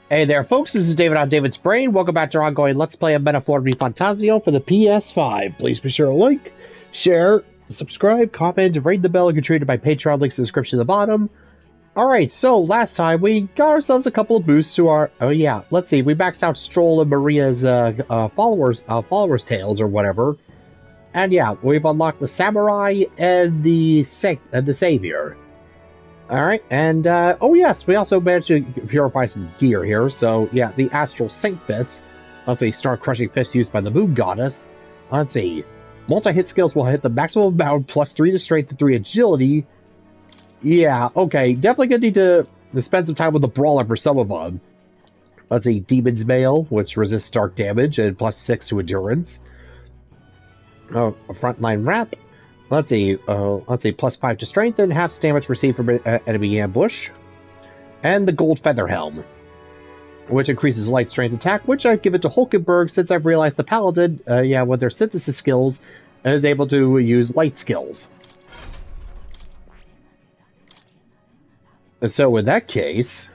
Hey there, folks. This is David on David's Brain. Welcome back to our ongoing Let's Play a Metaphor ReFantazio for the PS5. Please be sure to like, share, subscribe, comment, ring the bell, and contribute to my Patreon. Links in the description at the bottom. Alright, so last time we got ourselves a couple of boosts to our... Oh yeah, let's see. We maxed out Stroll and Maria's followers' tales or whatever. And yeah, we've unlocked the Samurai and the Savior. Alright, and, oh yes, we also managed to purify some gear here, so, yeah, the Astral Saint Fist. Let's see, Star Crushing Fist used by the Moon Goddess. Let's see, multi-hit skills will hit the maximum amount, plus 3 to Strength and 3 Agility. Yeah, okay, definitely gonna need to spend some time with the Brawler for some of them. Let's see, Demon's Mail, which resists dark damage, and plus 6 to Endurance. A Frontline Wrap. Let's see, plus 5 to Strength and half damage received from enemy ambush. And the Gold Feather Helm, which increases light strength attack, which I give it to Hulkenberg since I've realized the Paladin, with their synthesis skills, is able to use light skills. And so in that case...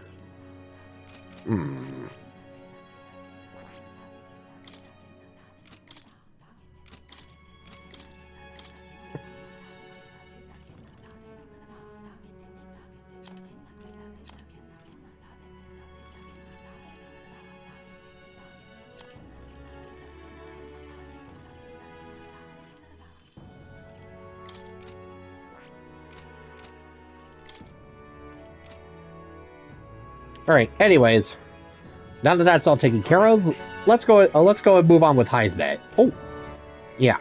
Alright, anyways, now that that's all taken care of, let's go and move on with Heismay. Oh, yeah.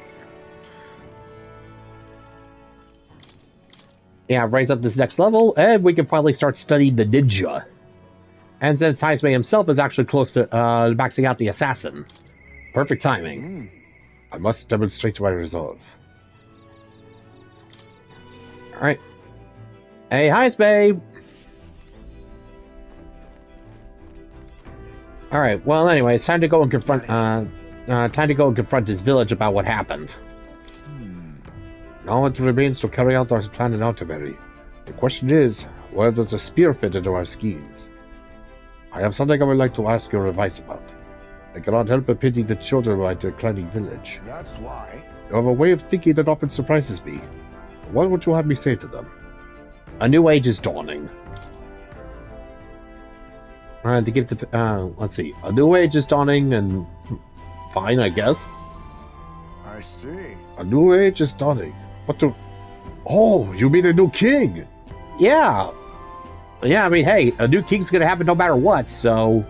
Yeah, raise up this next level, and we can finally start studying the ninja. And since Heismay himself is actually close to maxing out the assassin. Perfect timing. I must demonstrate my resolve. Alright. Hey, Heismay! Alright, well anyway, it's time to go and confront his village about what happened. Now it remains to carry out our plan in Altameri. The question is, where does the spear fit into our schemes? I have something I would like to ask your advice about. I cannot help but pity the children of my declining village. That's why. You have a way of thinking that often surprises me. What would you have me say to them? A new age is dawning. To give the, let's see, a new age is dawning, and fine, I guess. I see. A new age is dawning. What the? Oh, you mean a new king? Yeah. Yeah, I mean, hey, a new king's gonna happen no matter what, so...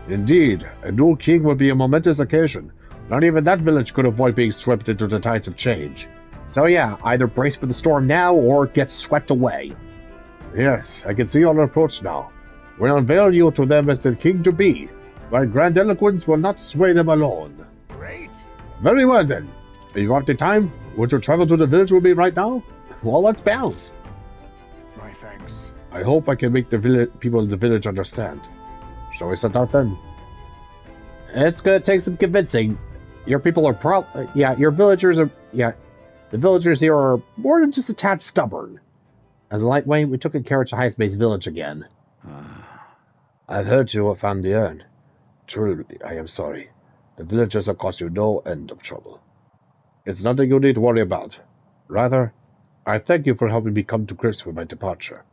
Indeed, a new king would be a momentous occasion. Not even that village could avoid being swept into the tides of change. So yeah, either brace for the storm now, or get swept away. Yes, I can see your approach now. Will unveil you to them as the king-to-be. My grand eloquence will not sway them alone. Great. Very well, then. If you have the time, would you travel to the village with me right now? Well, let's bounce. My thanks. I hope I can make the people in the village understand. Shall we set out, then? It's gonna take some convincing. Your people are your villagers are... Yeah, the villagers here are more than just a tad stubborn. As a lightweight, we took a carriage to Heismay's village again. I've heard you have found the urn. Truly, I am sorry. The villagers have caused you no end of trouble. It's nothing you need to worry about. Rather, I thank you for helping me come to grips with my departure.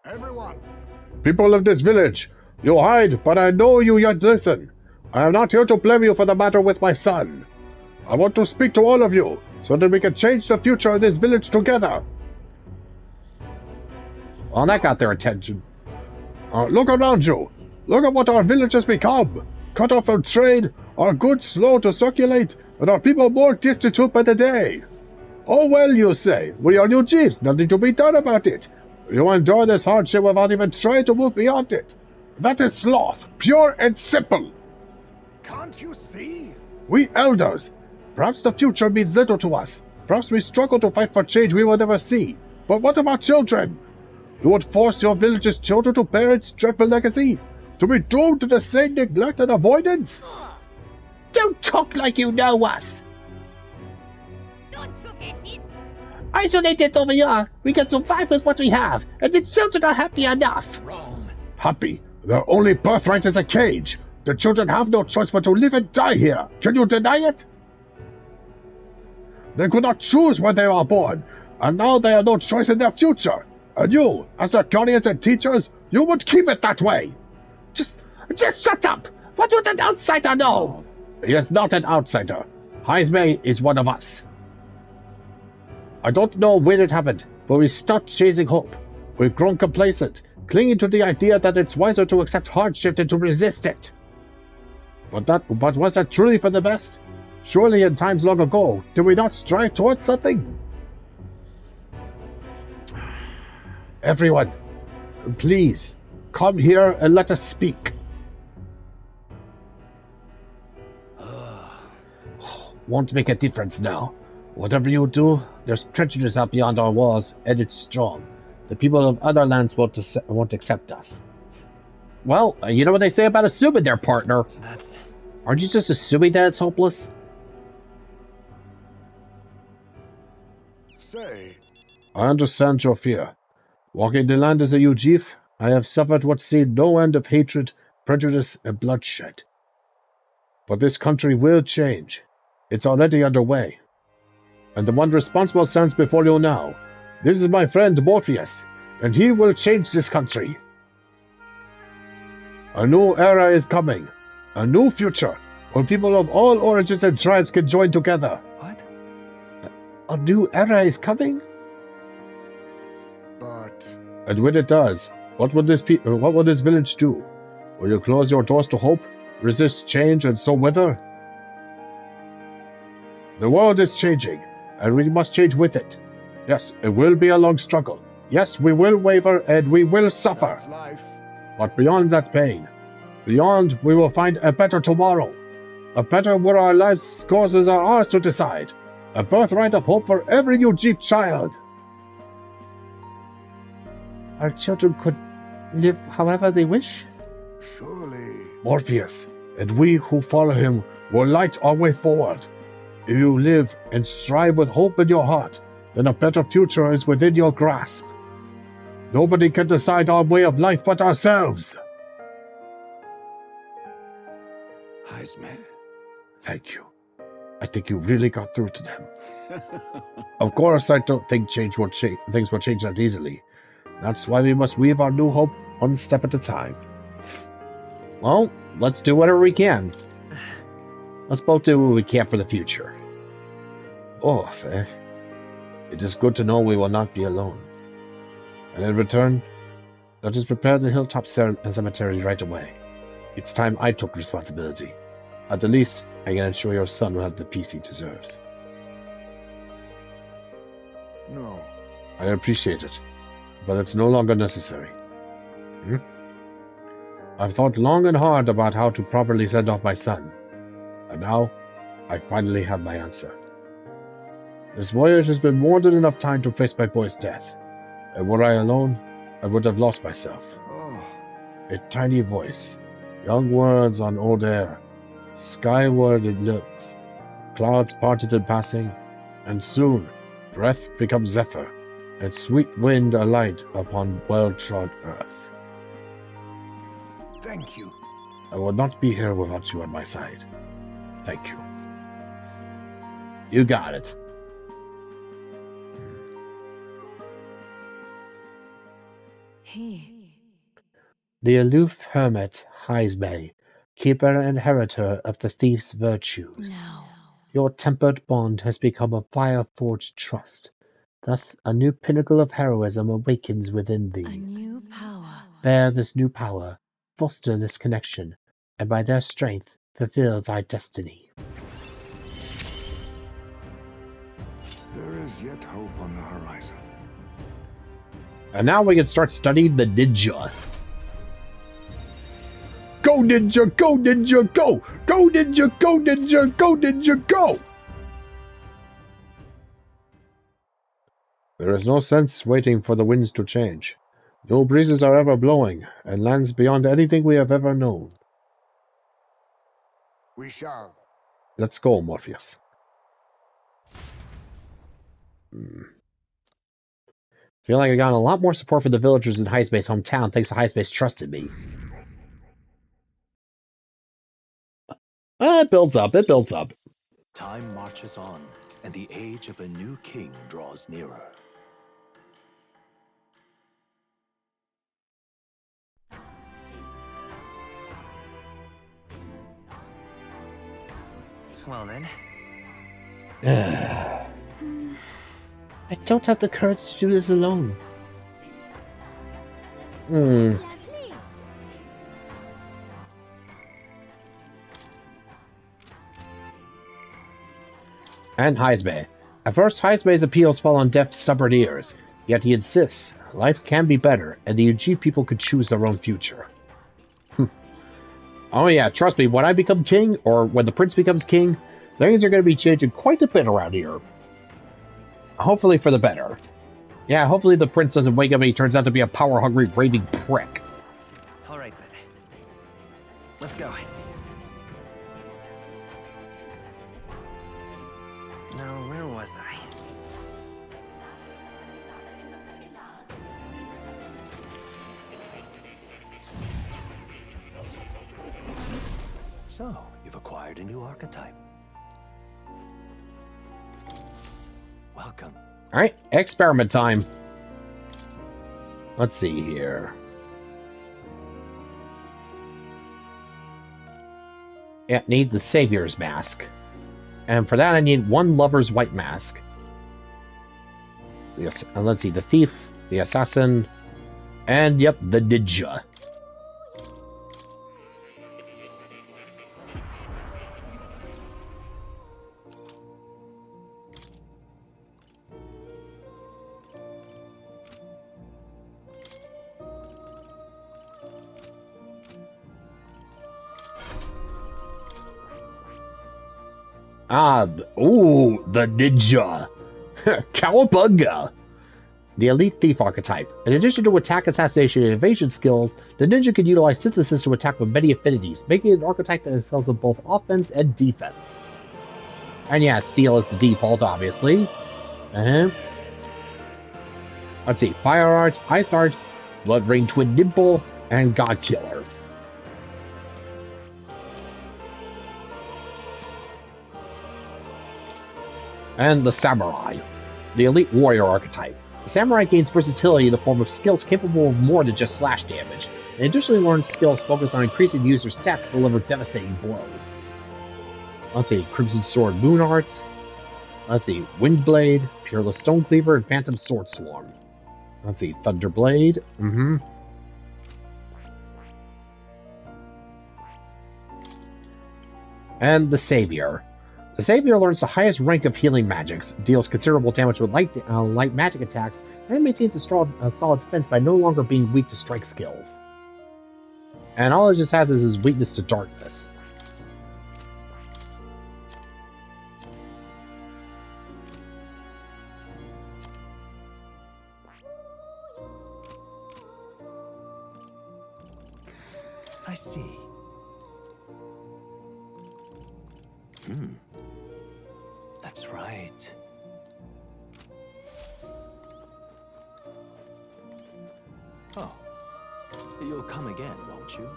Everyone! People of this village, you hide, but I know you yet listen. I am not here to blame you for the matter with my son. I want to speak to all of you, so that we can change the future of this village together. Well, that got their attention. Look around you. Look at what our village has become. Cut off from trade, our goods slow to circulate, and our people more destitute by the day. Oh well, you say. We are new chiefs, nothing to be done about it. You endure this hardship without even trying to move beyond it. That is sloth, pure and simple. Can't you see? We elders. Perhaps the future means little to us. Perhaps we struggle to fight for change we will never see. But what about children? You would force your village's children to bear its dreadful legacy? To be doomed to the same neglect and avoidance? Don't talk like you know us! Don't you get it? Isolated over here, we can survive with what we have, and the children are happy enough. Wrong. Happy? Their only birthright is a cage. The children have no choice but to live and die here. Can you deny it? They could not choose where they are born, and now they have no choice in their future. And you, as their guardians and teachers, you would keep it that way. Just shut up! What would an outsider know? He is not an outsider. Heismay is one of us. I don't know when it happened, but we stopped chasing hope. We've grown complacent, clinging to the idea that it's wiser to accept hardship than to resist it. But was that truly for the best? Surely in times long ago, did we not strive towards something? Everyone, please, come here and let us speak. Won't make a difference now. Whatever you do, there's prejudice out beyond our walls, and it's strong. The people of other lands won't accept us. Well, you know what they say about assuming their partner. Aren't you just assuming that it's hopeless? Say, I understand your fear. Walking the land as a Ujif, I have suffered what seemed no end of hatred, prejudice, and bloodshed. But this country will change. It's already underway. And the one responsible stands before you now. This is my friend Morpheus, and he will change this country. A new era is coming. A new future, where people of all origins and tribes can join together. what? A new era is coming? But And when it does, what will this village do? Will you close your doors to hope, resist change, and so wither? The world is changing, and we must change with it. Yes, it will be a long struggle. Yes, we will waver, and we will suffer. that's life. But beyond that pain, beyond, we will find a better tomorrow. A better where our lives' causes are ours to decide. A birthright of hope for every Ujif child. Our children could live however they wish? Surely. Morpheus, and we who follow him will light our way forward. If you live and strive with hope in your heart, then a better future is within your grasp. Nobody can decide our way of life but ourselves. Heismay. Thank you. I think you really got through to them. Of course, I don't think things will change that easily. That's why we must weave our new hope one step at a time. Well, let's do whatever we can. Let's both do what we can for the future. Oh, fair. It is good to know we will not be alone. And in return, let us prepare the hilltop cemetery right away. It's time I took responsibility. At the least, I can ensure your son will have the peace he deserves. No. I appreciate it, but it's no longer necessary. I've thought long and hard about how to properly send off my son, and now I finally have my answer. This voyage has been more than enough time to face my boy's death, and were I alone, I would have lost myself. Oh, A tiny voice, young words on old air, skyward in lips, clouds parted in passing, and soon breath becomes zephyr, and sweet wind a light upon well-trod earth. thank you. I will not be here without you on my side. Thank you. You got it. The aloof hermit, Heismay, keeper and inheritor of the thief's virtues. No. Your tempered bond has become a fire-forged trust. Thus, a new pinnacle of heroism awakens within A thee. new power. Bear this new power, foster this connection, and by their strength fulfill thy destiny. There is yet hope on the horizon. And now we can start studying the ninja. Go ninja, go ninja, go! Go ninja, go ninja, go ninja, go! There is no sense waiting for the winds to change. No breezes are ever blowing, and lands beyond anything we have ever known. We shall. Let's go, Morpheus. Feel like I got a lot more support for the villagers in Heismay's hometown thanks to Heismay's trust in me. It builds up, it builds up. Time marches on, and the age of a new king draws nearer. Well then. I don't have the courage to do this alone. And Heismay. At first, Heismay's appeals fall on deaf, stubborn ears. Yet he insists life can be better, and the UG people could choose their own future. Oh yeah, trust me, when I become king, or when the prince becomes king, things are going to be changing quite a bit around here. Hopefully for the better. Yeah, hopefully the prince doesn't wake up and he turns out to be a power-hungry, raving prick. Alright then. Let's go. Now, where was I? So, you've acquired a new archetype. Welcome. Alright, experiment time. Let's see here. Yeah, need the Savior's Mask. And for that I need one Lover's White Mask. Yes, and let's see, the Thief, the Assassin, and yep, the Ninja. The Ninja. Cowabunga. The Elite Thief archetype. In addition to attack, assassination, and evasion skills, the Ninja can utilize synthesis to attack with many affinities, making it an archetype that excels in both offense and defense. And yeah, Steel is the default, obviously. Let's see, Fire Art, Ice Art, Blood Ring Twin Nimble, and God Killer. And the Samurai, the Elite Warrior archetype. The Samurai gains versatility in the form of skills capable of more than just slash damage, and additionally learns skills focused on increasing the user's stats to deliver devastating blows. Let's see, Crimson Sword Moon Art. Let's see, Windblade, Peerless Stonecleaver, and Phantom Sword Swarm. Let's see, Thunderblade. And the Savior. The Savior learns the highest rank of healing magics, deals considerable damage with light magic attacks, and maintains a solid defense by no longer being weak to strike skills. And all it just has is his weakness to darkness. I see. That's right. Oh. You'll come again, won't you?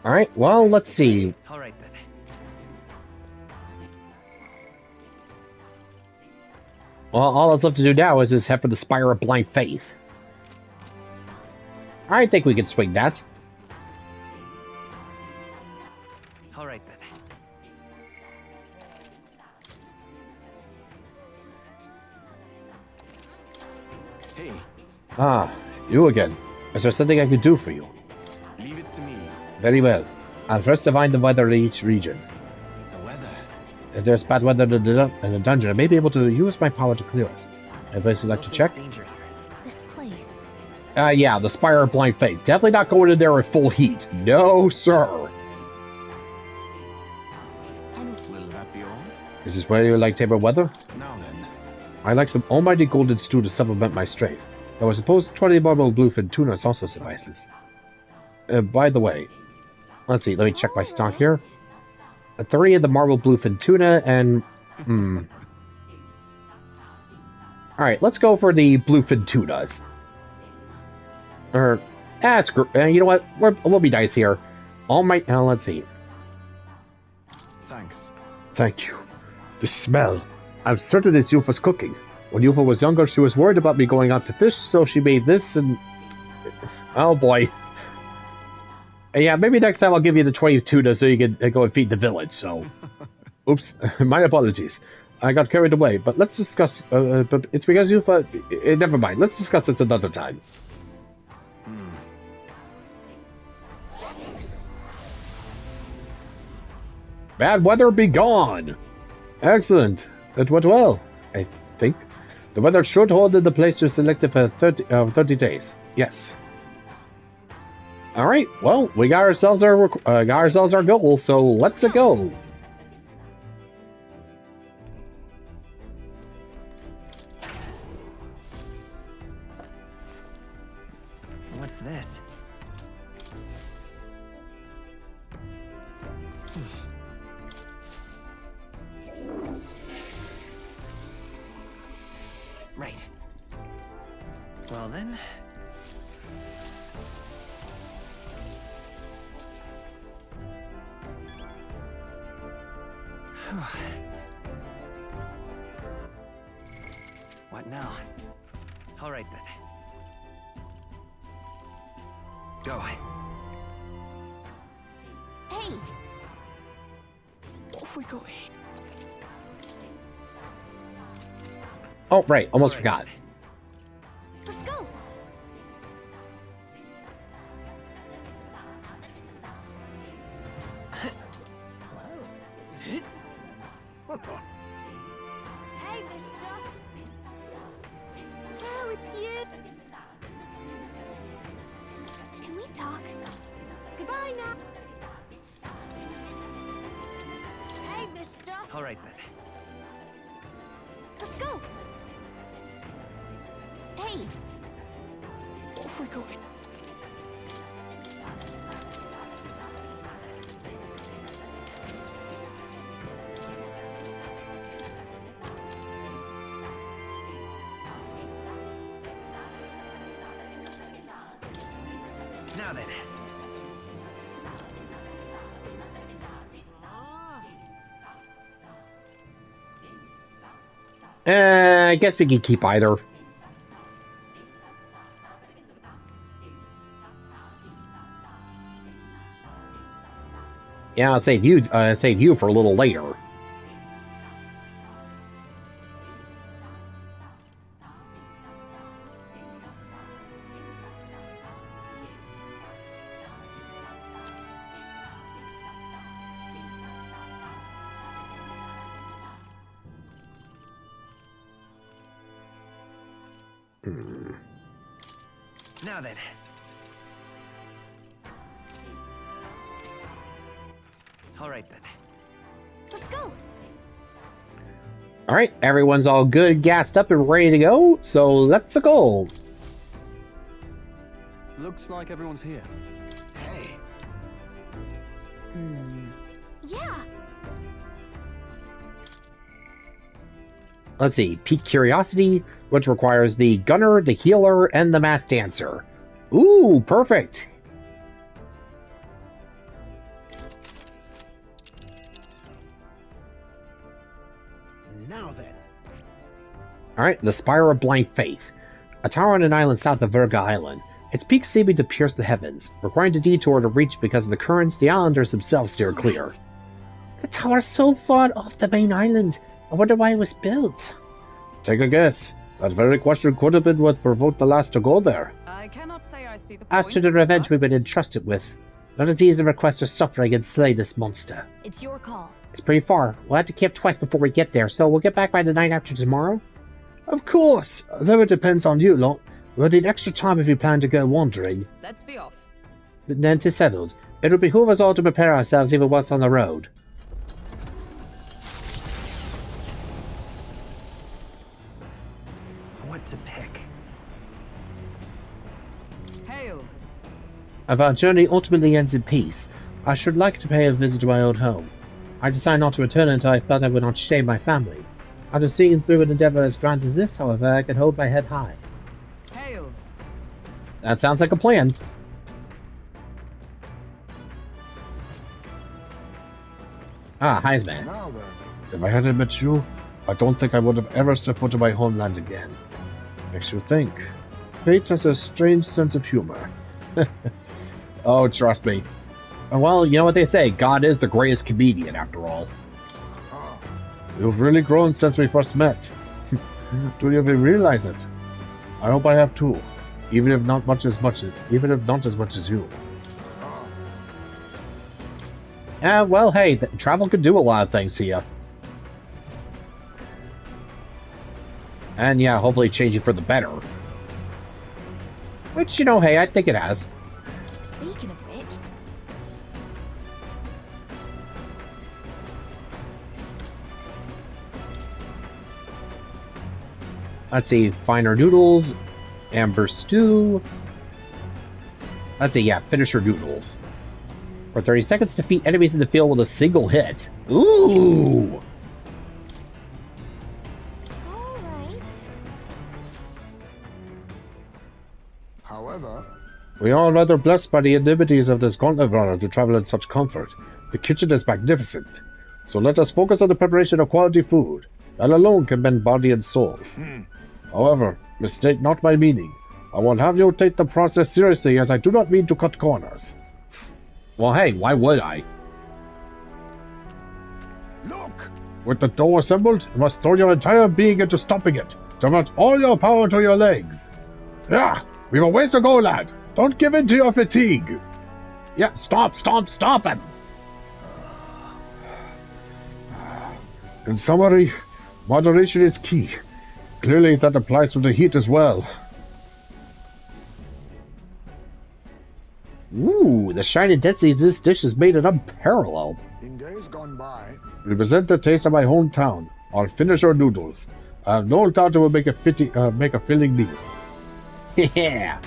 Alright, well, let's see. Alright then. Well, all that's left to do now is just head for the Spire of Blind Faith. I think we can swing that. Alright then. Hey, Ah, you again. Is there something I could do for you? leave it to me. Very well. I'll first divine the weather in each region. The weather. If there's bad weather in the dungeon, I may be able to use my power to clear it. Any place you'd like to check? Danger here. This place. Yeah, the Spire of Blind Faith. Definitely not going in there at full heat. No, sir. Will that be all? Is this where you like table weather? Now then. I like some almighty golden stew to supplement my strength. Though I suppose 20 marble bluefin tuna also suffices. By the way, Let's see, let me check my stock here. 3 of the marble bluefin tuna and... Alright, let's go for the bluefin tunas. Or, you know what? We'll be nice here. All my... let's see. Thanks. Thank you. The smell. I'm certain it's Yufa's cooking. When Yufa was younger, she was worried about me going out to fish, so she made this and... Oh boy. Yeah, maybe next time I'll give you the 20 tuna so you can go and feed the village, so... Oops, my apologies. I got carried away, but let's discuss... but it's because Yufa... never mind, let's discuss this another time. Bad weather be gone! Excellent. It went well, I think. The weather should hold in the place you selected for 30 days. Yes. Alright, well, we got ourselves our goal, so let's go. What's this? Right. Well then. What now? All right then. Go. Hey! Off we go. Oh, right, almost forgot. Let's go! Hey, mister! Oh, it's you! Can we talk? Goodbye now! Hey, mister! All right then. Let's go! Hey! Off we go. Now then. I guess we can keep either. Yeah, I'll save you for a little later. Now then. All right then. Let's go! Alright, everyone's all good, gassed up, and ready to go, so let's go! Looks like everyone's here. Hey. Yeah! Let's see, Peak Curiosity, which requires the Gunner, the Healer, and the Masked Dancer. Ooh, perfect! Now then. Alright, the Spire of Blind Faith. A tower on an island south of Virga Island. Its peaks seeming to pierce the heavens, requiring a detour to reach because of the currents the islanders themselves steer clear. The tower's so far off the main island. I wonder why it was built. Take a guess. That very question could have been what provoked the last to go there. I cannot say I see the As point, to the revenge but- we've been entrusted with, not as easy a request as suffering and slay this monster. It's your call. It's pretty far. We'll have to camp twice before we get there, so we'll get back by the night after tomorrow. Of course, though it depends on you lot. We'll need extra time if you plan to go wandering. Let's be off. Then 'tis settled. It'll behoove us all to prepare ourselves even once on the road. What to pick? Hail! If our journey ultimately ends in peace, I should like to pay a visit to my old home. I decided not to return until I felt I would not shame my family. After seeing through an endeavor as grand as this, however, I can hold my head high. Hail. That sounds like a plan. Ah, Heismay. Now then, If I hadn't met you, I don't think I would have ever set foot in my homeland again. Makes you think. Fate has a strange sense of humor. Oh, trust me. Well, you know what they say, God is the greatest comedian, after all. You've really grown since we first met. Do you even realize it? I hope I have too, even if not as much as you. Well, hey, travel could do a lot of things to you. And yeah, hopefully changing for the better. Which, you know, hey, I think it has. Speaking of which, Let's see, finer noodles, amber stew. Let's see, yeah, finisher noodles. For 30 seconds, defeat enemies in the field with a single hit. Ooh! alright. however, We are rather blessed by the amenities of this gauntlet runner to travel in such comfort. The kitchen is magnificent. So let us focus on the preparation of quality food. That alone can mend body and soul. However, mistake not my meaning. I will have you take the process seriously, as I do not mean to cut corners. Well, hey, why would I? look! With the dough assembled, you must throw your entire being into stopping it. Divert all your power to your legs. Yeah, we've a ways to go, lad. Don't give in to your fatigue. Yeah, stop him! In summary, moderation is key. Clearly, that applies to the heat as well. Ooh, the shine and density of this dish is made it unparalleled. In days gone by, Represent the taste of my hometown. I'll finish your noodles. I have no doubt it will make a filling meal. Yeah.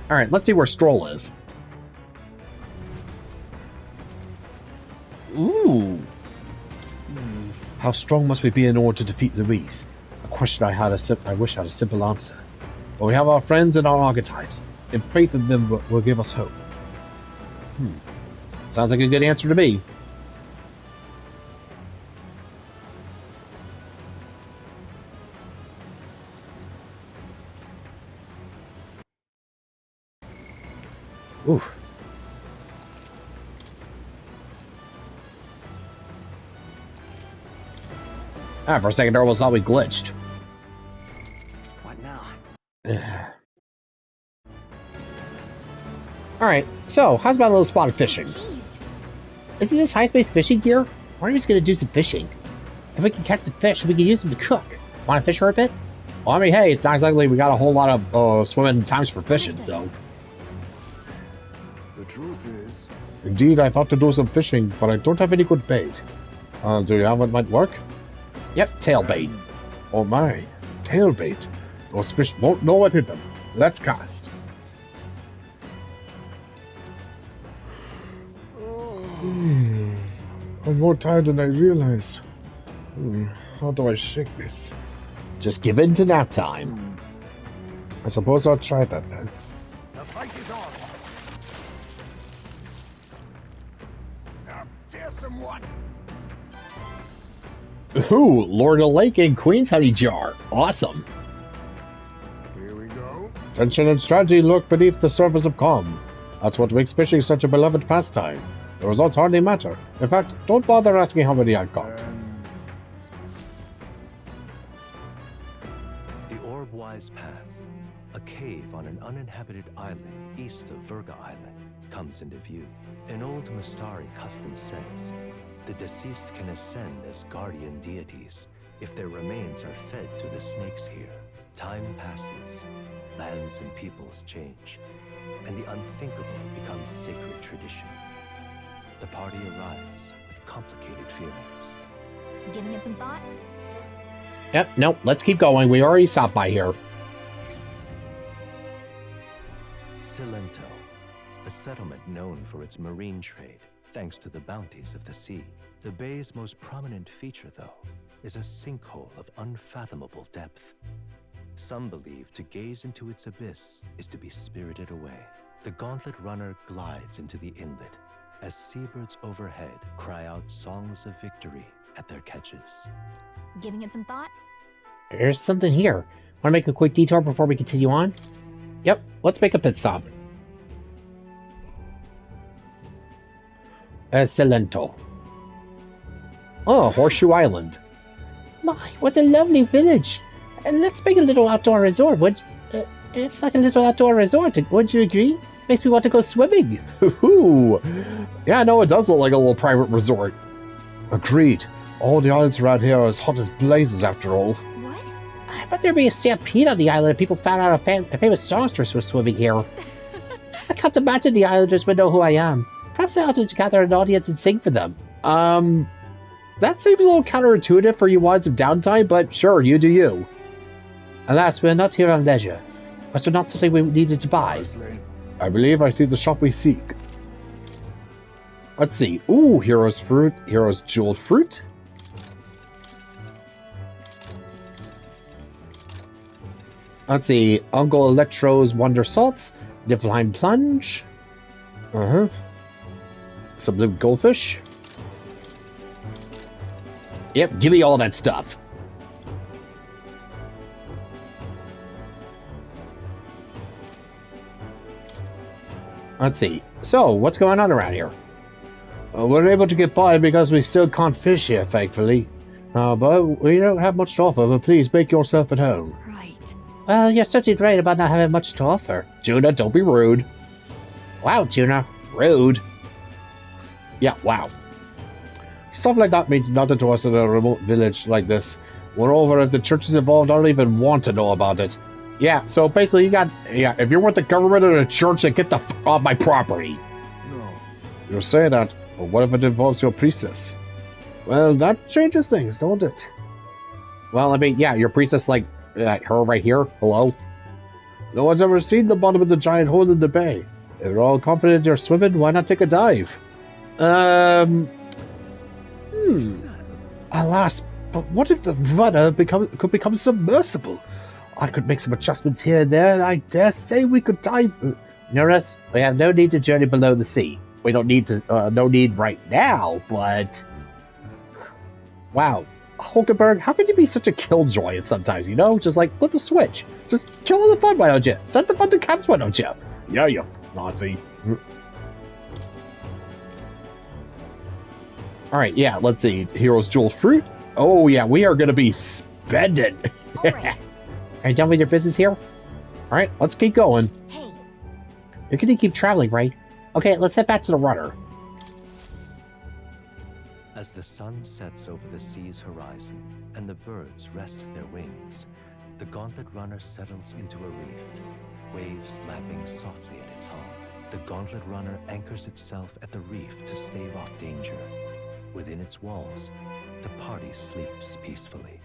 Alright, let's see where Stroll is. Ooh. How strong must we be in order to defeat the Reese? A question I wish I had a simple answer. But we have our friends and our archetypes, and faith in them will give us hope. Sounds like a good answer to me. Oof. Ah, for a second there, almost thought we glitched. What now? Alright, so, how's about a little spot of fishing? Jeez. Isn't this Heismay's fishing gear? Why are we just gonna do some fishing? If we can catch the fish, we can use them to cook. Wanna fish for a bit? Well, I mean, hey, it's not exactly we got a whole lot of swimming times for fishing, so... the truth is, Indeed, I thought to do some fishing, but I don't have any good bait. Do you have what might work? Yep, tailbait. Oh my, tailbait. Those fish won't know what hit them. Let's cast. I'm more tired than I realized. How do I shake this? Just give in to nap time. I suppose I'll try that then. the fight is on. A fearsome one. Ooh, Lord of the Lake and Queen's Honey Jar. Awesome. Here we go. Tension and strategy lurk beneath the surface of calm. That's what makes fishing such a beloved pastime. The results hardly matter. In fact, don't bother asking how many I got. The Orb-Wise Path, a cave on an uninhabited island east of Virga Island, comes into view. An old Mustari custom says, the deceased can ascend as guardian deities if their remains are fed to the snakes here. Time passes, lands and peoples change, and the unthinkable becomes sacred tradition. The party arrives with complicated feelings. Giving it some thought? Yep, nope, let's keep going. We already stopped by here. Cilento, a settlement known for its marine trade, thanks to the bounties of the sea. The bay's most prominent feature, though, is a sinkhole of unfathomable depth. Some believe to gaze into its abyss is to be spirited away. The Gauntlet Runner glides into the inlet as seabirds overhead cry out songs of victory at their catches. Giving it some thought? There's something here. Want to make a quick detour before we continue on? Yep, let's make a pit stop. Cilento. Oh, Horseshoe Island. My, what a lovely village. Let's make a little outdoor resort, it's like a little outdoor resort, wouldn't you agree? Makes me want to go swimming. Ooh. Yeah, no, it does look like a little private resort. Agreed. All the islands around here are as hot as blazes after all. What? I bet there'd be a stampede on the island if people found out a famous songstress was swimming here. I can't imagine the islanders would know who I am. Perhaps I ought to gather an audience and sing for them. That seems a little counterintuitive for you wanting some downtime, but sure, you do you. Alas, we're not here on leisure. Was there not something we needed to buy? Heismay. I believe I see the shop we seek. Let's see. Ooh, Hero's Fruit. Hero's Jeweled Fruit. Let's see. Uncle Electro's Wonder Salts. Niflheim Plunge. Some blue goldfish. Yep, give me all that stuff. Let's see. So, what's going on around here? We're able to get by because we still can't fish here, thankfully. But we don't have much to offer, but please make yourself at home. Right. Well, you're certainly right about not having much to offer. Juna, don't be rude. Wow, Juna. Rude. Yeah, wow. Stuff like that means nothing to us in a remote village like this. Moreover, if the churches involved don't even want to know about it. Yeah, so basically if you're with the government or the church, then get the f off my property. No. You're saying that, but what if it involves your priestess? Well, that changes things, don't it? Well, I mean, yeah, your priestess, like her right here. Hello? No one's ever seen the bottom of the giant hole in the bay. If you're all confident you're swimming, why not take a dive? Alas, but what if the rudder could become submersible? I could make some adjustments here and there, and I dare say we could dive. Notice, we have no need to journey below the sea. We don't need to, no need right now, but... Wow. Hulkenberg, how could you be such a killjoy at sometimes, you know? Just like, flip the switch. Just kill all the fun, why don't you? Send the fun to camps, why don't you? Yeah, you Nazi. Alright, yeah, let's see. Hero's Jeweled Fruit. Oh, yeah, we are going to be spending. Alright. Are you done with your business here? Alright, let's keep going. Hey. You're gonna keep traveling, right? Okay, let's head back to the rudder. As the sun sets over the sea's horizon and the birds rest their wings, the Gauntlet Runner settles into a reef, waves lapping softly at its hull. The Gauntlet Runner anchors itself at the reef to stave off danger. Within its walls, the party sleeps peacefully.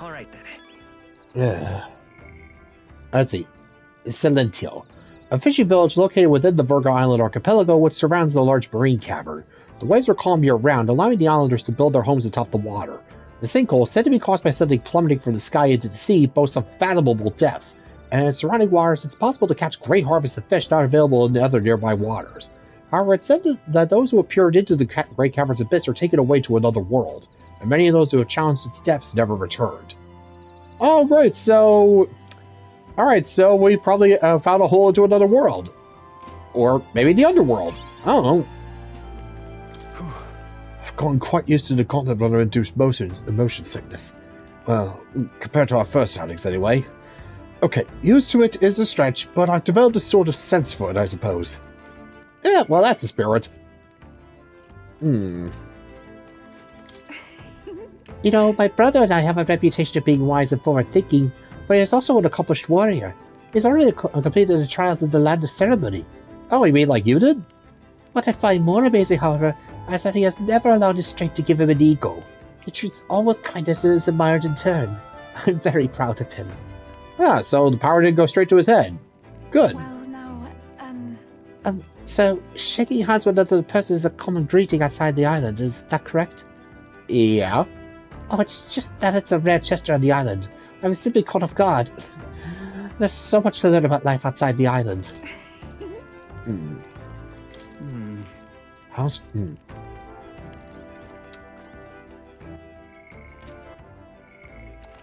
All right then. Yeah. Let's see. Cilento, a fishing village located within the Virgo Island archipelago, which surrounds the large marine cavern. The waves are calm year-round, allowing the islanders to build their homes atop the water. The sinkhole, said to be caused by something plummeting from the sky into the sea, boasts unfathomable depths, and in surrounding waters it's possible to catch great harvests of fish not available in the other nearby waters. However, it's said that those who have peered into the Great Cavern's abyss are taken away to another world, and many of those who have challenged its depths never returned. Oh, great, so... Alright, so we probably found a hole into another world. Or maybe the underworld. I don't know. I've gotten quite used to the Gauntlet Runner-induced motion sickness. Well, compared to our first outings, anyway. Okay, used to it is a stretch, but I've developed a sort of sense for it, I suppose. Yeah, well, that's the spirit. You know, my brother and I have a reputation of being wise and forward-thinking, but he is also an accomplished warrior. He's already completed the trials in the land of ceremony. Oh, you mean like you did? What I find more amazing, however, is that he has never allowed his strength to give him an ego. He treats all with kindness and is admired in turn. I'm very proud of him. Ah, so the power didn't go straight to his head. Good. Well, now, So, shaking hands with another person is a common greeting outside the island, is that correct? Yeah. Oh, it's just that it's a rare gesture on the island. I was simply caught off guard. There's so much to learn about life outside the island. How's...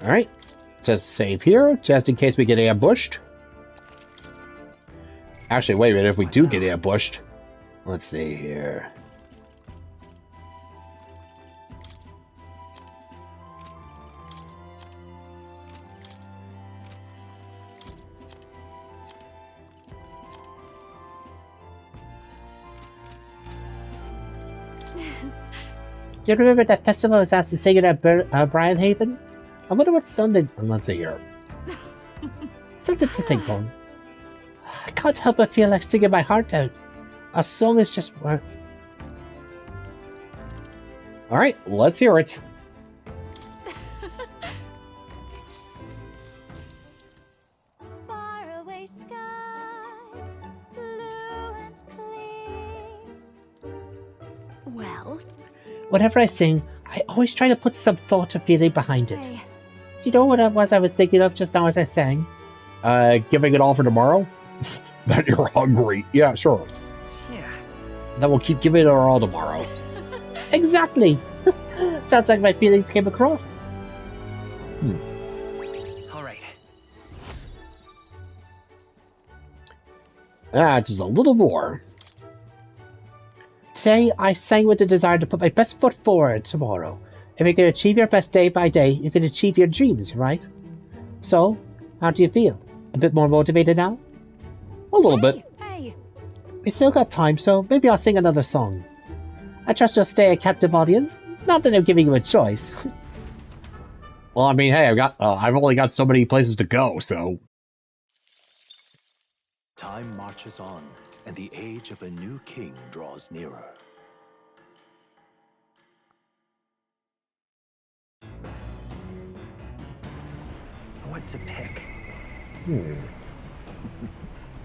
Alright. Just save here, just in case we get ambushed. Actually, wait a minute, if we do get ambushed... Let's see here... You remember that festival I was asked to sing at Brian Haven? I wonder what song they... Let's see here. Something to think on. I can't help but feel like singing my heart out. A song is just... Alright, let's hear it. Far away sky, blue and clear. Well, Whenever I sing, I always try to put some thought or feeling behind it. hey, Do you know what it was I was thinking of just now as I sang? Giving it all for tomorrow? That you're hungry. Yeah, sure. Yeah. Then we'll keep giving it all tomorrow. Exactly! Sounds like my feelings came across. All right. Just a little more. Today, I sang with the desire to put my best foot forward tomorrow. If you can achieve your best day by day, you can achieve your dreams, right? So, how do you feel? A bit more motivated now? A little bit. hey, We still got time, so maybe I'll sing another song. I trust you'll stay a captive audience. Not that I'm giving you a choice. Well, I mean, hey, I've only got so many places to go, so... Time marches on, and the age of a new king draws nearer. What to pick?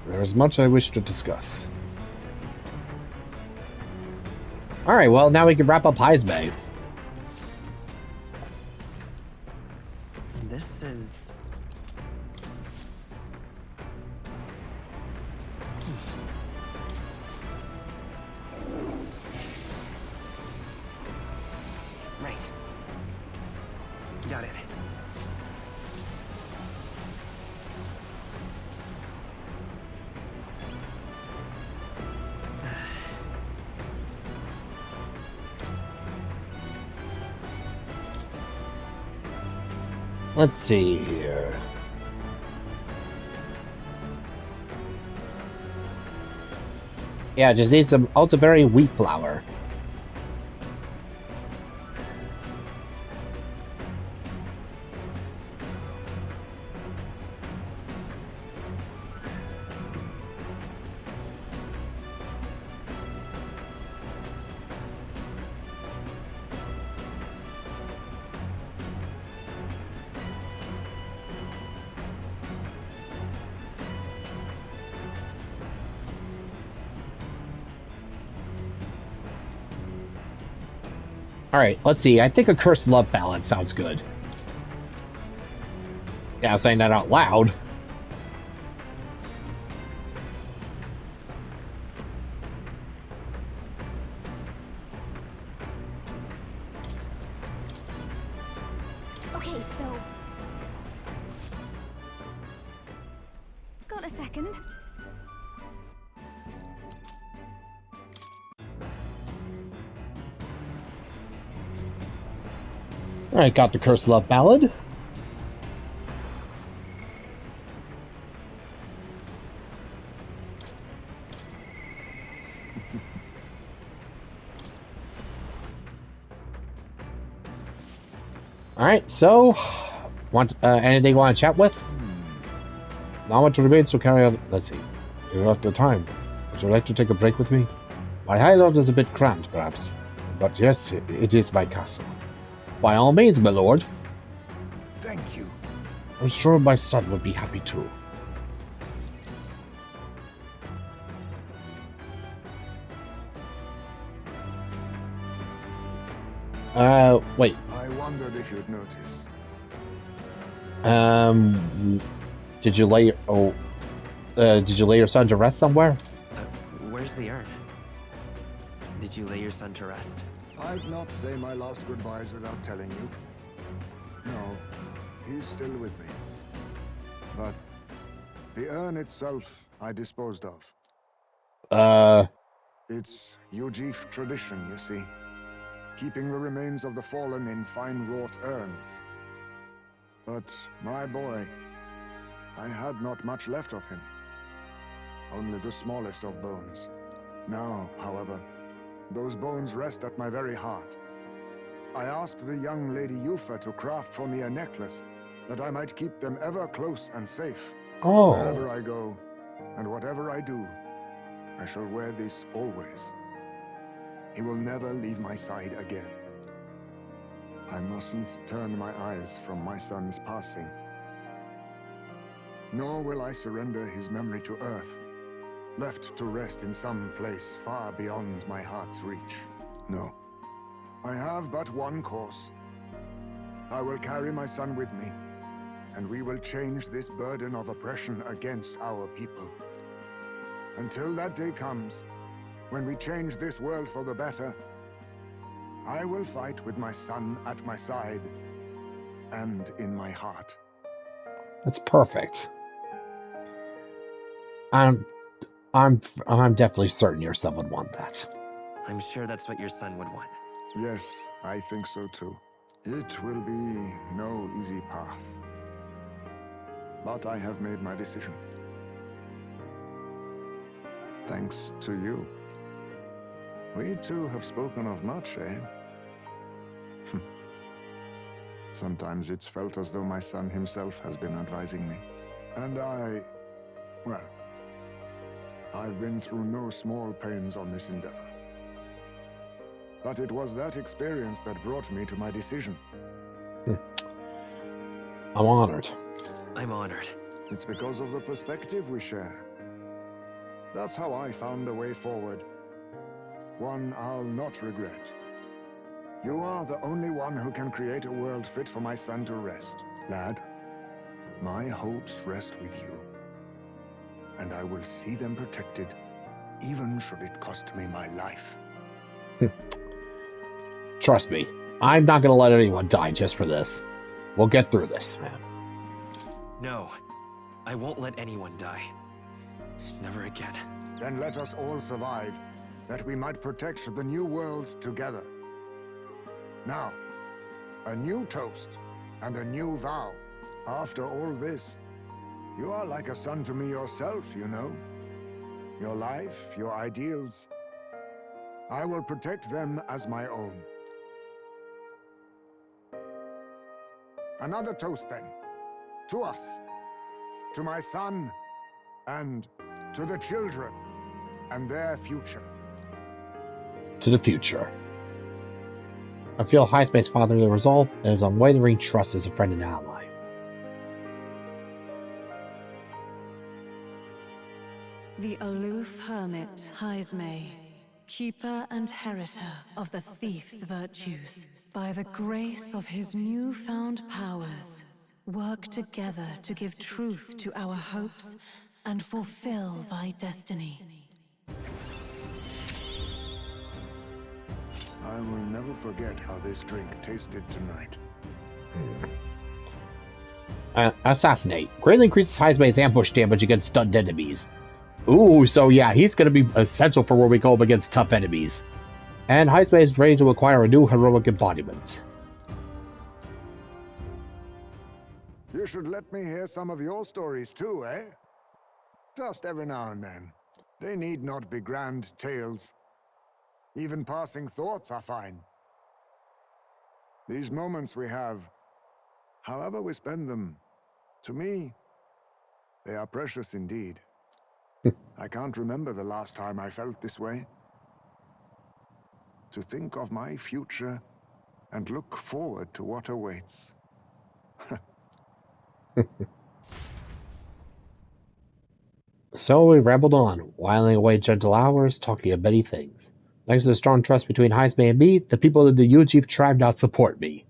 There's much I wish to discuss. Alright, well, now we can wrap up Heismay. This is... Right. Got it. Let's see here. Yeah, just need some elderberry wheat flour. Alright, let's see. I think a cursed love ballad sounds good. Yeah, saying that out loud. okay, so... Got a second? Alright, got the cursed love ballad. Alright, so... anything you want to chat with? Not much remains to carry on. Let's see. You're at the time. Would you like to take a break with me? My hideout is a bit cramped, perhaps. But yes, it is my castle. By all means, my lord. Thank you. I'm sure my son would be happy too. Wait. I wondered if you'd notice. Did you lay your son to rest somewhere? Where's the urn? Did you lay your son to rest? I'd not say my last goodbyes without telling you. No, he's still with me. But the urn itself, I disposed of. It's Ujif tradition, you see. Keeping the remains of the fallen in fine-wrought urns. But my boy, I had not much left of him. Only the smallest of bones. Now, however, those bones rest at my very heart. I asked the young Lady Yufa to craft for me a necklace that I might keep them ever close and safe. Oh. Wherever I go, and whatever I do, I shall wear this always. He will never leave my side again. I mustn't turn my eyes from my son's passing. Nor will I surrender his memory to Earth, left to rest in some place far beyond my heart's reach. No. I have but one course. I will carry my son with me, and we will change this burden of oppression against our people. Until that day comes, when we change this world for the better, I will fight with my son at my side and in my heart. That's perfect. I'm definitely certain your son would want that. I'm sure that's what your son would want. Yes, I think so too. It will be no easy path. But I have made my decision. Thanks to you. We two have spoken of much, eh? Sometimes it's felt as though my son himself has been advising me. And well, I've been through no small pains on this endeavor. But it was that experience that brought me to my decision. I'm honored. I'm honored. It's because of the perspective we share. That's how I found a way forward. One I'll not regret. You are the only one who can create a world fit for my son to rest. Lad, my hopes rest with you. And I will see them protected, even should it cost me my life. Trust me, I'm not gonna let anyone die just for this. We'll get through this, man. No, I won't let anyone die. Never again. Then let us all survive, that we might protect the new world together. Now, a new toast and a new vow. After all this, you are like a son to me yourself, you know. Your life, your ideals, I will protect them as my own. Another toast then, to us, to my son, and to the children, and their future. To the future. I feel Heismay's fatherly resolve and his unwavering trust as a friend and ally. The aloof hermit Heismay, keeper and heritor of the thief's virtues, by the grace of his newfound powers, work together to give truth to our hopes and fulfill thy destiny. I will never forget how this drink tasted tonight. Assassinate. Greatly increases Heismay's ambush damage against stunned enemies. Ooh, so yeah, he's going to be essential for where we go up against tough enemies. And Heismay is ready to acquire a new heroic embodiment. You should let me hear some of your stories too, eh? Just every now and then. They need not be grand tales. Even passing thoughts are fine. These moments we have However we spend them, to me, they are precious indeed. I can't remember the last time I felt this way. To think of my future and look forward to what awaits. So we rambled on, whiling away gentle hours, talking of many things. Thanks to the strong trust between Heismay and me, the people of the Yuji tribe now support me.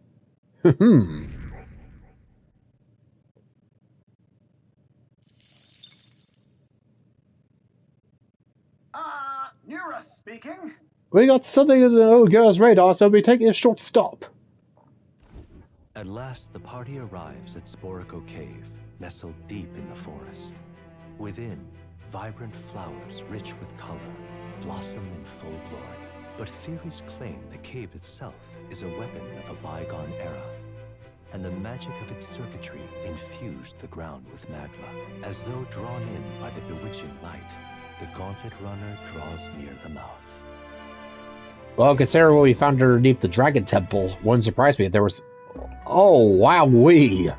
Nura speaking. We got something in the old girl's radar, so we'll be taking a short stop. At last, the party arrives at Sporico Cave, nestled deep in the forest. Within, vibrant flowers rich with color blossom in full glory. But theories claim the cave itself is a weapon of a bygone era, and the magic of its circuitry infused the ground with magma. As though drawn in by the bewitching light, the gauntlet runner draws near the mouth. Well, considering what we found underneath the Dragon Temple, wouldn't surprise me if there was... Oh, wowee!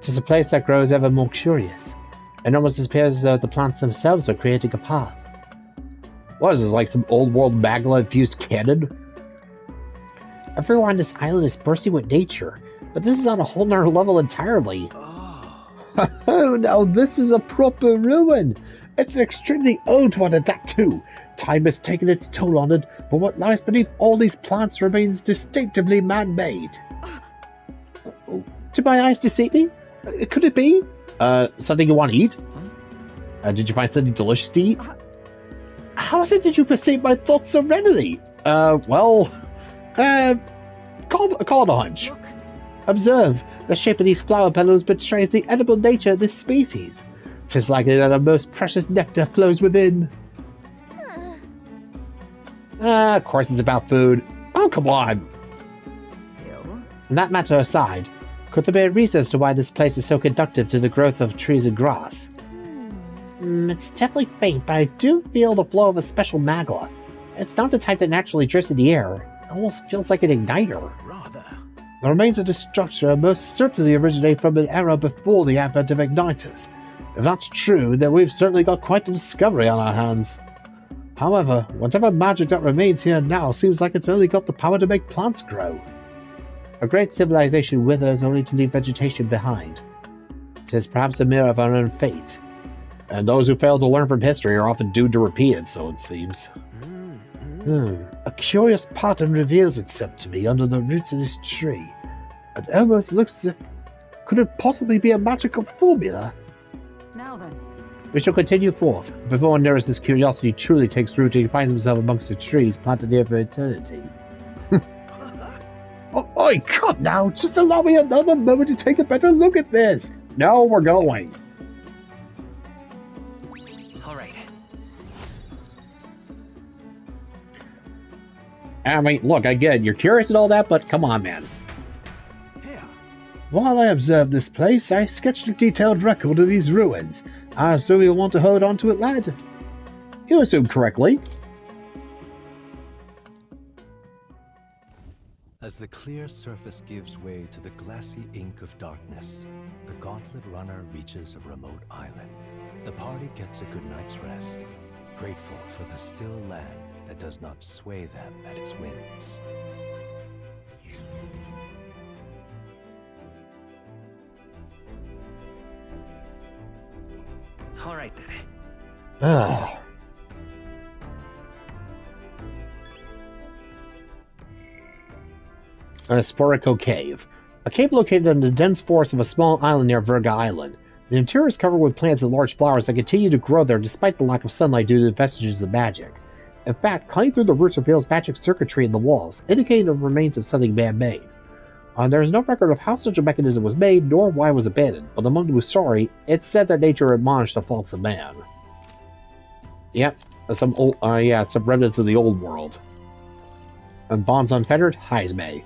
It is a place that grows ever more curious. It almost appears as though the plants themselves are creating a path. What is this, like some old-world magma-infused cannon? Everywhere on this island is bursting with nature, but this is on a whole nother level entirely. Oh, now this is a proper ruin! It's an extremely old one at that too. Time has taken its toll on it, but what lies beneath all these plants remains distinctively man-made. Did my eyes deceive me? Could it be? Something you want to eat? Did you find something delicious to eat? How is it that you perceive my thoughts so readily? Call it a hunch. Look. Observe, the shape of these flower petals betrays the edible nature of this species. 'Tis likely that a most precious nectar flows within. Of course it's about food. Oh, come on. Still. That matter aside, could there be a reason as to why this place is so conducive to the growth of trees and grass? It's definitely faint, but I do feel the flow of a special magma. It's not the type that naturally drifts in the air. It almost feels like an igniter. Rather. The remains of this structure most certainly originate from an era before the advent of igniters. If that's true, then we've certainly got quite the discovery on our hands. However, whatever magic that remains here now seems like it's only got the power to make plants grow. A great civilization withers only to leave vegetation behind. It is perhaps a mirror of our own fate. And those who fail to learn from history are often doomed to repeat it, so it seems. A curious pattern reveals itself to me under the roots of this tree. It almost looks as if... Could it possibly be a magical formula? Now then. We shall continue forth. Before Neris's curiosity truly takes root, he finds himself amongst the trees planted there for eternity. Oh, come now! Just allow me another moment to take a better look at this! No, we're going. Alright. I mean, look, again, you're curious and all that, but come on, man. Here. While I observed this place, I sketched a detailed record of these ruins. I assume you'll want to hold on to it, lad. You assumed correctly. As the clear surface gives way to the glassy ink of darkness, the gauntlet runner reaches a remote island. The party gets a good night's rest, grateful for the still land that does not sway them at its whims. Alright then. Sporico Cave. A cave located in the dense forest of a small island near Verga Island. The interior is covered with plants and large flowers that continue to grow there despite the lack of sunlight due to the vestiges of magic. In fact, cutting through the roots reveals magic circuitry in the walls, indicating the remains of something man-made. There is no record of how such a mechanism was made, nor why it was abandoned, but among the Musari, it's said that nature admonished the faults of man. Yep, some remnants of the old world. And bonds unfettered, Heismay.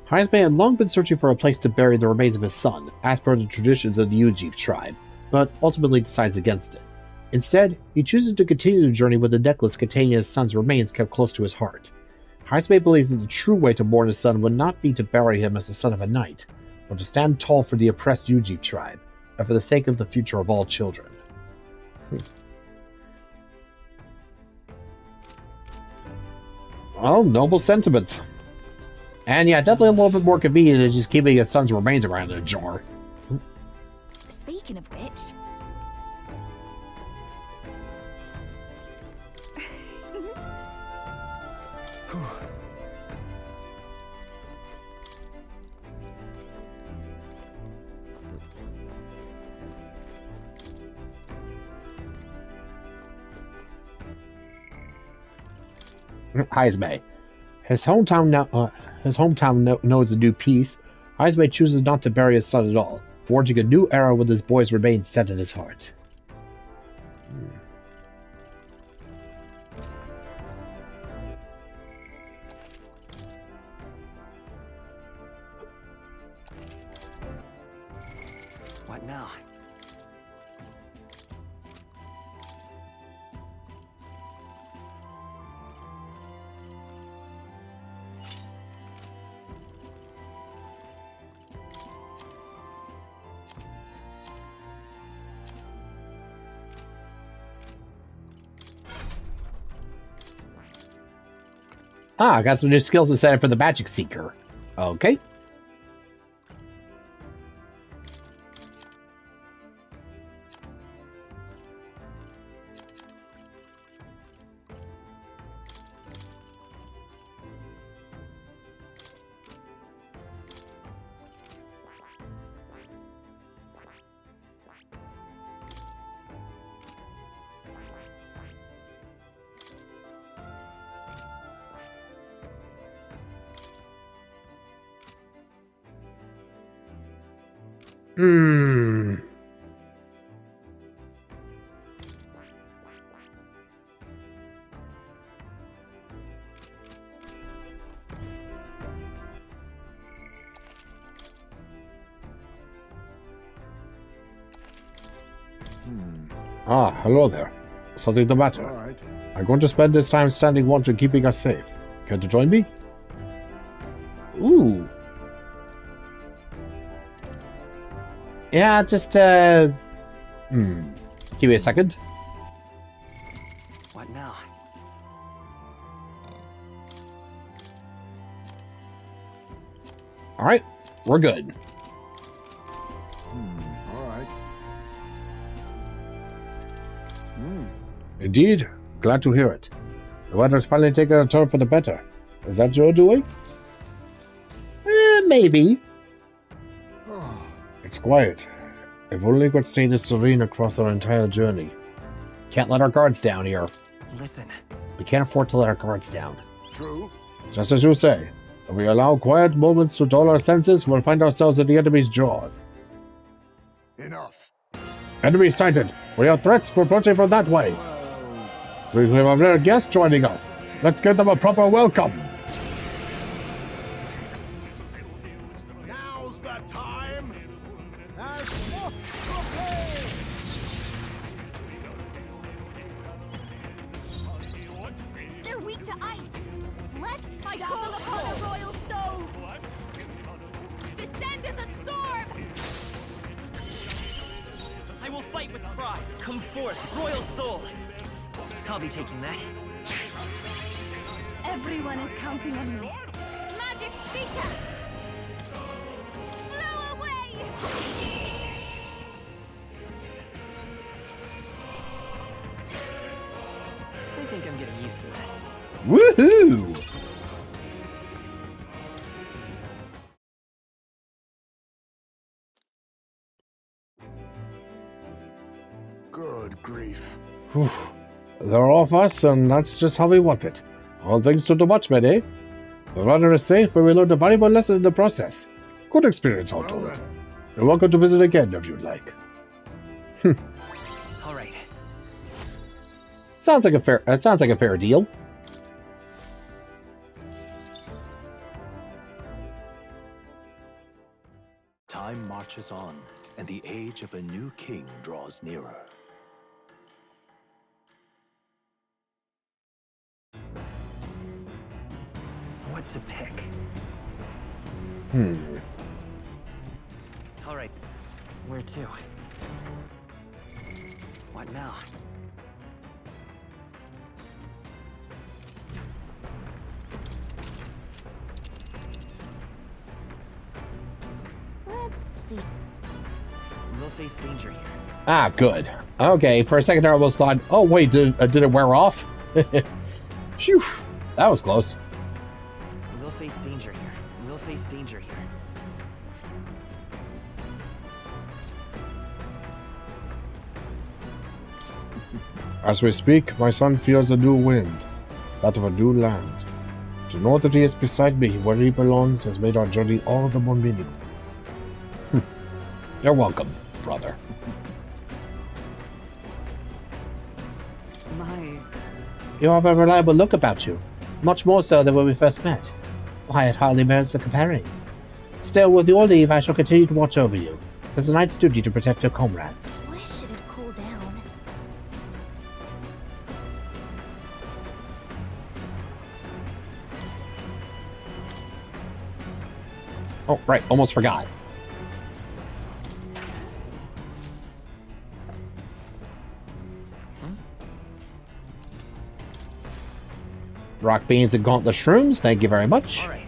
Heismay had long been searching for a place to bury the remains of his son, as per the traditions of the Yuji tribe, but ultimately decides against it. Instead, he chooses to continue the journey with the necklace containing his son's remains kept close to his heart. Heismay believes that the true way to mourn his son would not be to bury him as the son of a knight, but to stand tall for the oppressed Yuji tribe, and for the sake of the future of all children. Well, noble sentiment. And yeah, definitely a little bit more convenient than just keeping his son's remains around in a jar. Speaking of which... Heismay. His hometown knows a new peace. Heismay chooses not to bury his son at all, forging a new era with his boy's remains set in his heart. What now? Ah, I got some new skills to set up for the Magic Seeker. Okay. Ah, hello there. Something the matter? All right. I'm going to spend this time standing watch and keeping us safe. Care to join me? Ooh. Yeah, just, Give me a second. What now? Alright, we're good. All right. Indeed, glad to hear it. The weather's finally taken a turn for the better. Is that your doing? Maybe. It's quiet. If only we could stay this serene across our entire journey. Can't let our guards down here. Listen. We can't afford to let our guards down. True. Just as you say. If we allow quiet moments to dull our senses, we'll find ourselves in the enemy's jaws. Enough. Enemy sighted. We have threats approaching from that way. Seems we have a rare guest joining us. Let's give them a proper welcome. Now's the time. They're weak to ice. Let's stumble upon a royal soul. Descend as a storm. I will fight with pride. Come forth, royal soul. I'll be taking that. Everyone is counting on me. Magic Seeker. Blow away. I think I'm getting used to this. Woohoo! Good grief. Whew. They're off us, and that's just how we want it. All thanks to the Watchmen, eh? The runner is safe, and we learned a valuable lesson in the process. Good experience, all Well told. then. You're welcome to visit again if you'd like. All right. Sounds like a fair deal. Time marches on, and the age of a new king draws nearer. to pick. All right, where to? What now? Let's see. We'll face danger here. Ah, good. Okay, for a second there I almost thought, oh wait, did it wear off? Phew, that was close. We'll face danger here. We'll face danger here. As we speak, my son feels a new wind, that of a new land. To know that he is beside me, where he belongs, has made our journey all the more meaningful. You're welcome, brother. You have a reliable look about you, much more so than when we first met. Why, it hardly merits the comparing. Still, with your leave, I shall continue to watch over you. It's a knight's duty to protect your comrades. Wish it'd cool down. Oh, right, almost forgot. Rock beans and gauntlet shrooms, thank you very much. All right.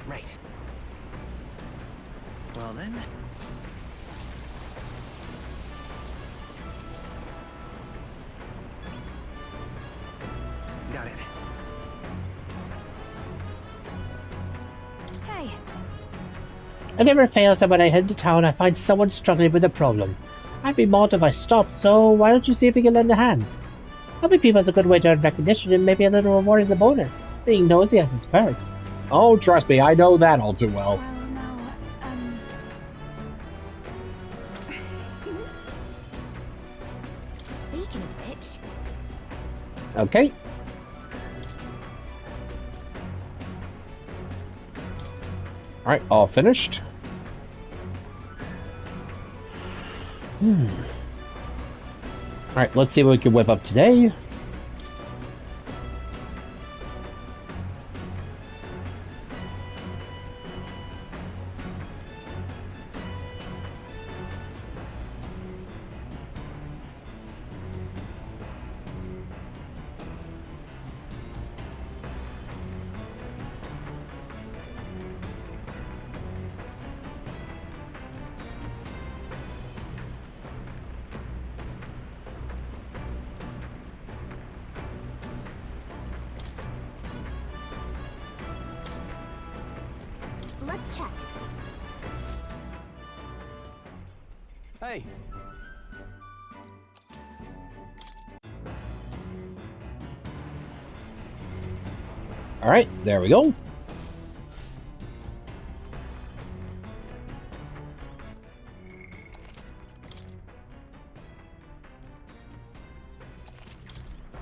Right. Well then. Got it. Hey. It never fails that when I head to town, I find someone struggling with a problem. I'd be mauled if I stopped, so why don't you see if you can lend a hand? Helping people is a good way to earn recognition, and maybe a little reward is a bonus. Being nosy has its perks. Oh, trust me, I know that all too well. Speaking of which, Okay. Alright, all finished. Alright, let's see what we can whip up today. let's check. Hey. All right, there we go.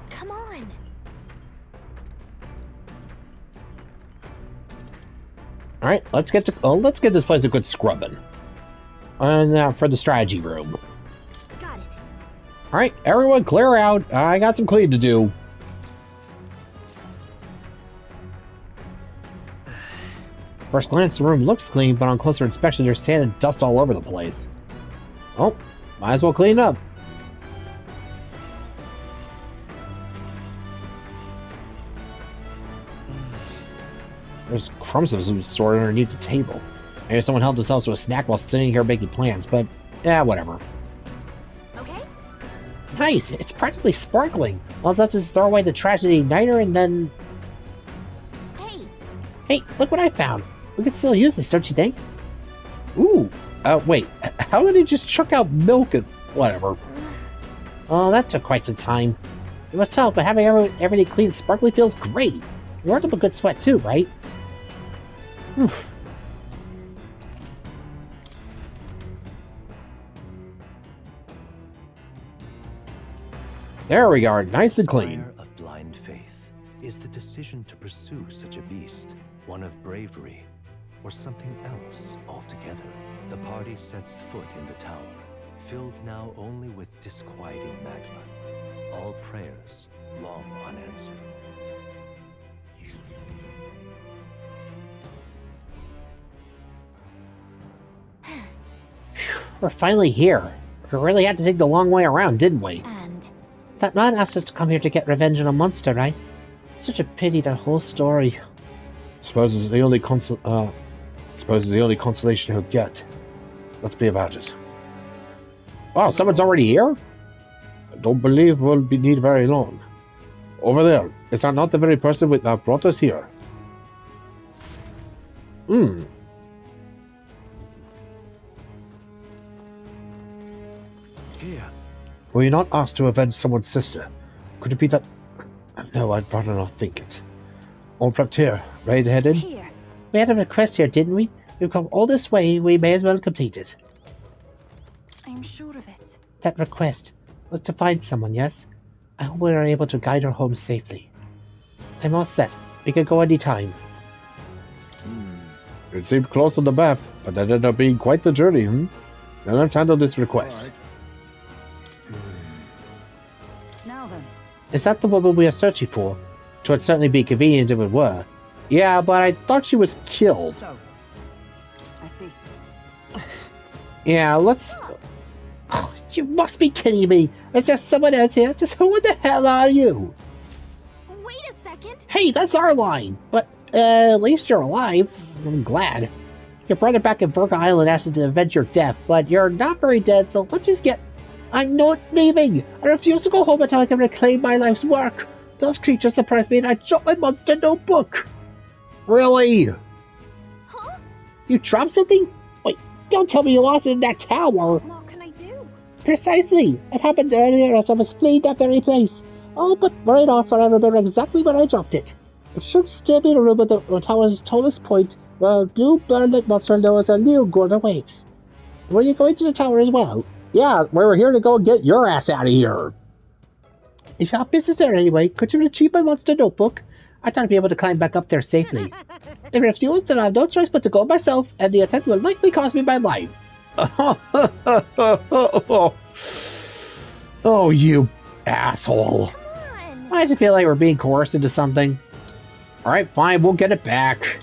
Come on. All right, let's get this place a good scrubbing. And now for the strategy room. Got it. All right, everyone, clear out. I got some cleaning to do. First glance, the room looks clean, but on closer inspection, there's sand and dust all over the place. Oh, might as well clean up. There's crumbs of some sort underneath the table. Maybe someone helped themselves to a snack while sitting here making plans, but yeah, whatever. Okay. Nice! It's practically sparkling. All that's left is throw away the trash and igniter and then... Hey. Hey, look what I found! We could still use this, don't you think? Ooh, wait, how did he just chuck out milk and whatever? Oh, that took quite some time. You must tell, but having everything clean and sparkly feels great. You worked up a good sweat too, right? Whew. There we are, nice and clean. The of blind faith is the decision to pursue such a beast, one of bravery, or something else altogether. The party sets foot in the tower, filled now only with disquieting magma. all prayers long unanswered. We're finally here. We really had to take the long way around, didn't we? And That man asked us to come here to get revenge on a monster, right? Such a pity, that whole story. Suppose it's the only consolation he'll get. Let's be about it. Wow, someone's already here? I don't believe we'll need very long. Over there, is that not the very person that brought us here? Here. Were you not asked to avenge someone's sister? Could it be that... No, I'd rather not think it. All prepped here, ready to head in? here. We had a request here, didn't we? We've come all this way, we may as well complete it. I'm sure of it. That request was to find someone, yes? I hope we are able to guide her home safely. I'm all set. We can go any time. It seemed close on the map, but that ended up being quite the journey, Now let's handle this request. All right. Now then. Is that the woman we are searching for? It would certainly be convenient if it were. Yeah, but I thought she was killed. So, I see. Yeah, let's... Oh, you must be kidding me! Is there someone else here? Just who the hell are you? Wait a second. Hey, that's our line! But, at least you're alive. I'm glad. Your brother back at Virga Island asked you to avenge your death, but you're not very dead, so let's just get... I'm not leaving! I refuse to go home until I can reclaim my life's work! Those creatures surprised me and I dropped my monster notebook! Really? Huh? You dropped something? Wait, don't tell me you lost it in that tower! What can I do? Precisely! It happened earlier as I was fleeing that very place. Oh, but right off, I remember exactly where I dropped it. It should still be in a room at the tower's tallest point, where blue bird-like monster known as a new gourd awaits. Were you going to the tower as well? Yeah, we were here to go get your ass out of here. If you have business there anyway, could you retrieve my monster notebook? I thought I'd be able to climb back up there safely. If I refuse, then I have no choice but to go myself, and the attempt will likely cost me my life. Oh, you asshole. Come on. Why does it feel like we're being coerced into something? Alright, fine, we'll get it back.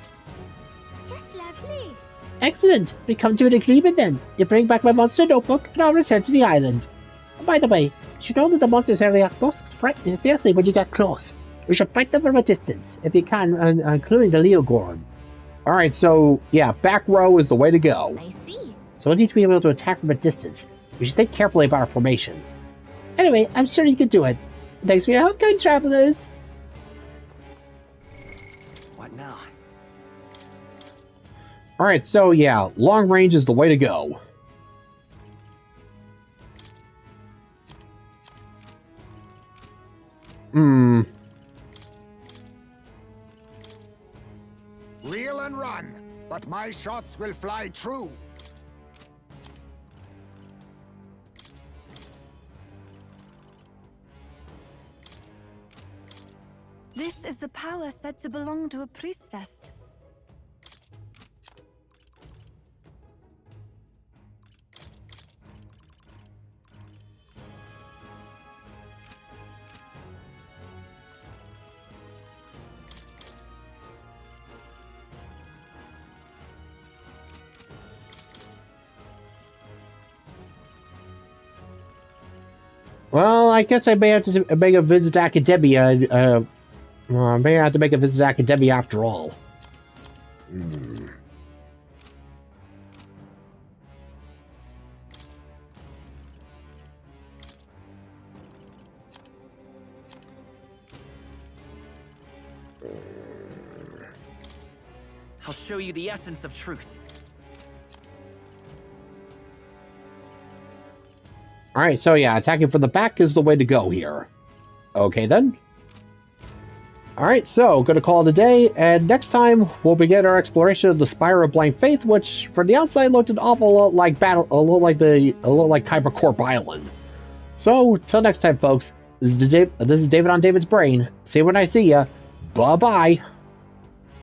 Just lovely. Excellent! We come to an agreement then. You bring back my monster notebook, and I'll return to the island. And by the way, you should know that the monsters area most frighten fiercely when you get close. We should fight them from a distance, if you can, including the Leogorn. Alright, so, yeah, back row is the way to go. I see. So we need to be able to attack from a distance. We should think carefully about our formations. Anyway, I'm sure you can do it. Thanks for your help, kind travelers! What now? Alright, so, yeah, long range is the way to go. Reel and run, but my shots will fly true. This is the power said to belong to a priestess. Well, I guess I may have to make a visit to Academia. I may have to make a visit to Academia after all. I'll show you the essence of truth. Alright, so yeah, attacking from the back is the way to go here. Okay then. Alright, so gonna call it a day, and next time we'll begin our exploration of the Spire of Blind Faith, which from the outside looked an awful lot like Kaiba Corp Island. So, till next time folks, this is David on David's Brain. See you when I see ya. Bye bye.